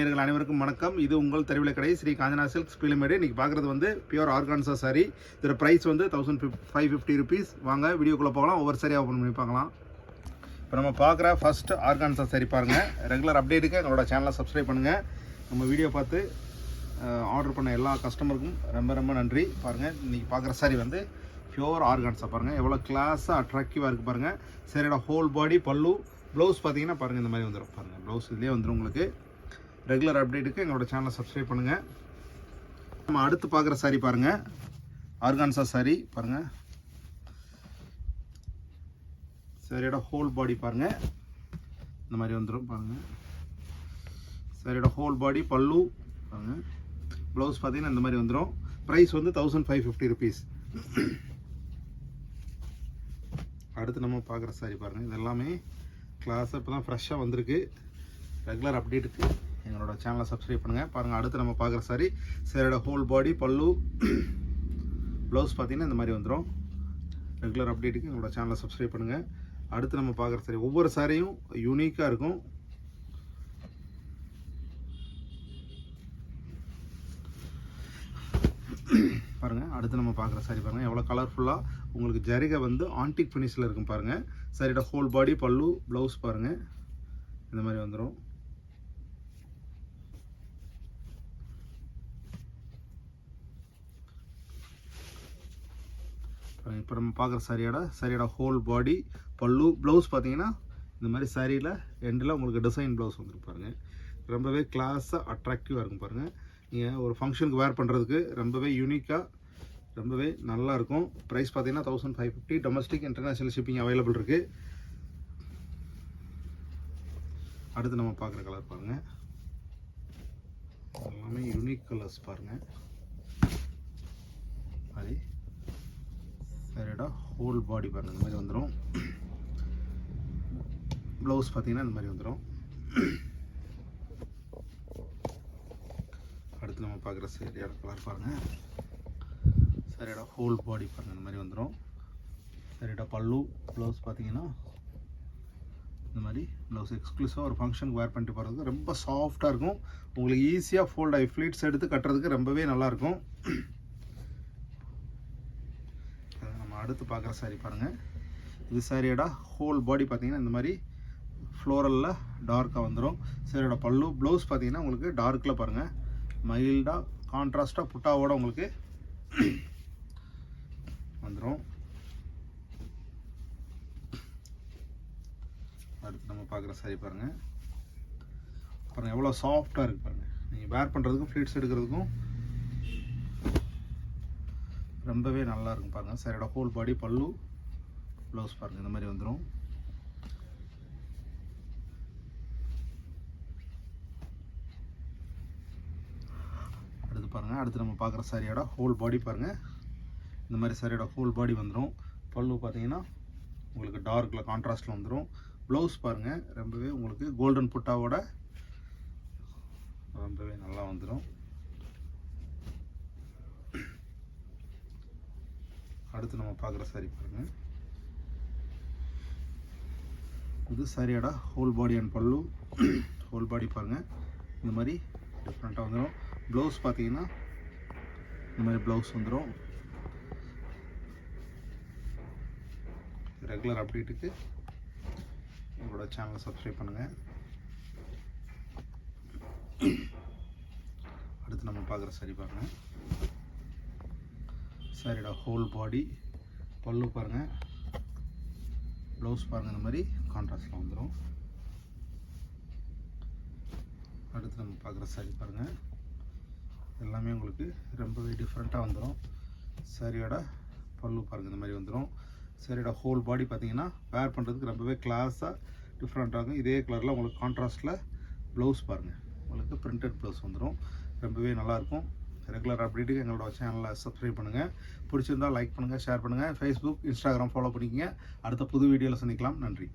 அனைவருக்கும் வணக்கம். இது உங்கள் தெருவில் கடை ஸ்ரீ காஞ்சனா சில்க்ஸ் பீலமேடு. இன்றைக்கி பார்க்குறது வந்து பியூர் ஆர்கான்சா சாரி. இதோட ப்ரைஸ் வந்து 1550 ருபீஸ். வாங்க வீடியோக்குள்ளே போகலாம். ஒவ்வொரு சாரியாக ஓப்பன் பண்ணி பார்க்கலாம். இப்போ நம்ம பார்க்குற ஃபஸ்ட்டு ஆர்கான்சா சாரி பாருங்கள். ரெகுலர் அப்டேட்டுக்கு எங்களோட சேனலை சப்ஸ்கிரைப் பண்ணுங்கள். நம்ம வீடியோ பார்த்து ஆர்டர் பண்ண எல்லா கஸ்டமருக்கும் ரொம்ப ரொம்ப நன்றி. பாருங்கள், இன்றைக்கி பார்க்குற சாரி வந்து பியூர் ஆர்கான்சா. பாருங்கள் எவ்வளோ கிளாஸாக அட்ராக்டிவாக இருக்குது பாருங்கள். சாரியோட ஹோல் பாடி பல்லு ப்ளவுஸ் பார்த்தீங்கன்னா பாருங்கள் இந்த மாதிரி வந்துடும். பாருங்கள் ப்ளவுஸ் இதுலேயே வந்துடும் உங்களுக்கு. ரெகுலர் அப்டேட்டுக்கு எங்களோட சேனலை சப்ஸ்கிரைப் பண்ணுங்கள். நம்ம அடுத்து பார்க்குற சாரி பாருங்கள், ஆர்கான்சா சாரி பாருங்கள். சாரியோட ஹோல் பாடி பாருங்கள் இந்த மாதிரி வந்துடும். பாருங்கள் சாரியோட ஹோல் பாடி பல்லு பாருங்கள். ப்ளவுஸ் பார்த்தீங்கன்னா இந்த மாதிரி வந்துடும். ப்ரைஸ் வந்து 1550 ருபீஸ். அடுத்து நம்ம பார்க்குற சாரி பாருங்கள். இது எல்லாமே கிளாஸாக இப்போ தான் ஃப்ரெஷ்ஷாக வந்திருக்கு. ரெகுலர் அப்டேட்டுக்கு எங்களோட சேனலை சப்ஸ்கிரைப் பண்ணுங்கள். பாருங்கள் அடுத்து நம்ம பார்க்குற சாரி. சாரியோட ஹோல் பாடி பல்லு ப்ளவுஸ் பார்த்தீங்கன்னா இந்த மாதிரி வந்துடும். ரெகுலர் அப்டேட்டுக்கு எங்களோட சேனலை சப்ஸ்கிரைப் பண்ணுங்கள். அடுத்து நம்ம பார்க்குற சாரி, ஒவ்வொரு சாரியும் யூனிக்காக இருக்கும். பாருங்கள் அடுத்து நம்ம பார்க்குற சாரி பாருங்கள் எவ்வளோ கலர்ஃபுல்லாக உங்களுக்கு ஜரிகை வந்து ஆன்டிக் ஃபினிஷில் இருக்கும். பாருங்கள் சாரியோட ஹோல் பாடி பல்லு ப்ளவுஸ் பாருங்கள் இந்த மாதிரி வந்துடும். இப்போ நம்ம பார்க்குற சாரியோட ஹோல் பாடி பல்லு ப்ளவுஸ் பார்த்தீங்கன்னா இந்த மாதிரி சாரியில் எண்டில் உங்களுக்கு டிசைன் ப்ளவுஸ் வந்துடும். பாருங்கள் ரொம்பவே கிளாஸாக அட்ராக்டிவாக இருக்கும். பாருங்கள் நீங்கள் ஒரு ஃபங்க்ஷனுக்கு வேர் பண்ணுறதுக்கு ரொம்பவே யூனிக்காக ரொம்பவே நல்லாயிருக்கும். ப்ரைஸ் பார்த்தீங்கன்னா 1550. டொமஸ்டிக் இன்டர்நேஷ்னல் ஷிப்பிங் அவைலபிள் இருக்குது. அடுத்து நம்ம பார்க்குற கலர் பாருங்கள், எல்லாமே யூனிக் கலர்ஸ் பாருங்கள். அது சாரியோட ஹோல் பாடி பாருங்கள் இந்த மாதிரி வந்துடும். ப்ளவுஸ் பார்த்தீங்கன்னா இந்த மாதிரி வந்துடும். அடுத்து நம்ம பார்க்குற சாரியோட கலர் பாருங்கள். சாரியோட ஹோல் பாடி பாருங்கள் இந்த மாதிரி வந்துடும். சாரியோட பல்லு ப்ளவுஸ் பார்த்தீங்கன்னா இந்த மாதிரி ப்ளவுஸ் எக்ஸ்க்ளூசிவாக ஒரு ஃபங்க்ஷனுக்கு வேர் பண்ணிட்டு போகிறதுக்கு ரொம்ப சாஃப்டாக இருக்கும். உங்களுக்கு ஈஸியாக ஃபோல்ட் ஆகி ஃப்ளீட்ஸ் எடுத்து கட்டுறதுக்கு ரொம்பவே நல்லாயிருக்கும். நம்ம அடுத்து பார்க்குற சாரி பாருங்கள். இது சாரியோட ஹோல் பாடி பார்த்தீங்கன்னா இந்த மாதிரி ஃப்ளோரலில் டார்க்காக வந்துடும். சாரியோட பல்லு ப்ளவுஸ் பார்த்தீங்கன்னா உங்களுக்கு டார்க்கில் பாருங்கள் மைல்டாக கான்ட்ராஸ்டாக புட்டாவோட உங்களுக்கு வந்துடும். அடுத்து நம்ம பார்க்குற சாரி பாருங்கள். பாருங்கள் எவ்வளோ சாஃப்டாக இருக்குது பாருங்கள். நீங்கள் வேர் பண்ணுறதுக்கும் ஃப்ளீட்ஸ் எடுக்கிறதுக்கும் ரொம்பவே நல்லா இருக்கும். பாருங்கள் சாரியோட ஹோல் பாடி பல்லு ப்ளவுஸ் பாருங்கள் இந்த மாதிரி வந்துடும். அடுத்து பாருங்கள் அடுத்து நம்ம பார்க்குற சாரியோட ஹோல் பாடி பாருங்கள் இந்த மாதிரி சாரியோட ஹோல் பாடி வந்துடும். பல்லு பார்த்தீங்கன்னா உங்களுக்கு டார்க்கில் கான்ட்ராஸ்டில் வந்துடும். ப்ளவுஸ் பாருங்கள் ரொம்பவே உங்களுக்கு கோல்டன் புட்டாவோட ரொம்பவே நல்லா வந்துடும். அடுத்து நம்ம பார்க்குற சாரி பாருங்கள். இது சாரியோட ஹோல் பாடி அண்ட் பல்லு ஹோல் பாடி பாருங்கள் இந்த மாதிரி டிஃப்ரெண்ட்டாக வந்துடும். ப்ளவுஸ் பார்த்தீங்கன்னா இந்த மாதிரி ப்ளவுஸ் வந்துடும். ரெகுலர் அப்டேட்டுக்கு எங்களோட சேனலை சப்ஸ்கிரைப் பண்ணுங்கள். அடுத்து நம்ம பார்க்குற சாரி பாருங்கள். சாரியோட ஹோல் பாடி பல்லு பாருங்கள் ப்ளவுஸ் பாருங்கள் இந்த மாதிரி கான்ட்ராஸ்டில் வந்துடும். அடுத்து நம்ம பார்க்குற சாரி பாருங்கள் எல்லாமே உங்களுக்கு ரொம்பவே டிஃப்ரெண்ட்டாக வந்துடும். சாரியோட பல்லு பாருங்கள் இந்த மாதிரி வந்துடும். சாரியோட ஹோல் பாடி பார்த்தீங்கன்னா வேர் பண்ணுறதுக்கு ரொம்பவே கிளாஸாக டிஃப்ரெண்ட்டாக இருக்கும். இதே கலரில் உங்களுக்கு கான்ட்ராஸ்டில் ப்ளவுஸ் பாருங்கள் உங்களுக்கு பிரிண்டட் ப்ளவுஸ் வந்துடும். ரொம்பவே நல்லாயிருக்கும். ரெகுலர் அப்டேட்டுக்கு எங்களோட சேனலை சப்ஸ்கிரைப் பண்ணுங்கள். பிடிச்சிருந்தால் லைக் பண்ணுங்கள், ஷேர் பண்ணுங்கள். ஃபேஸ்புக், இன்ஸ்டாகிராம் ஃபாலோ பண்ணிக்கங்க. அடுத்த புது வீடியோவில் சந்திக்கலாம். நன்றி.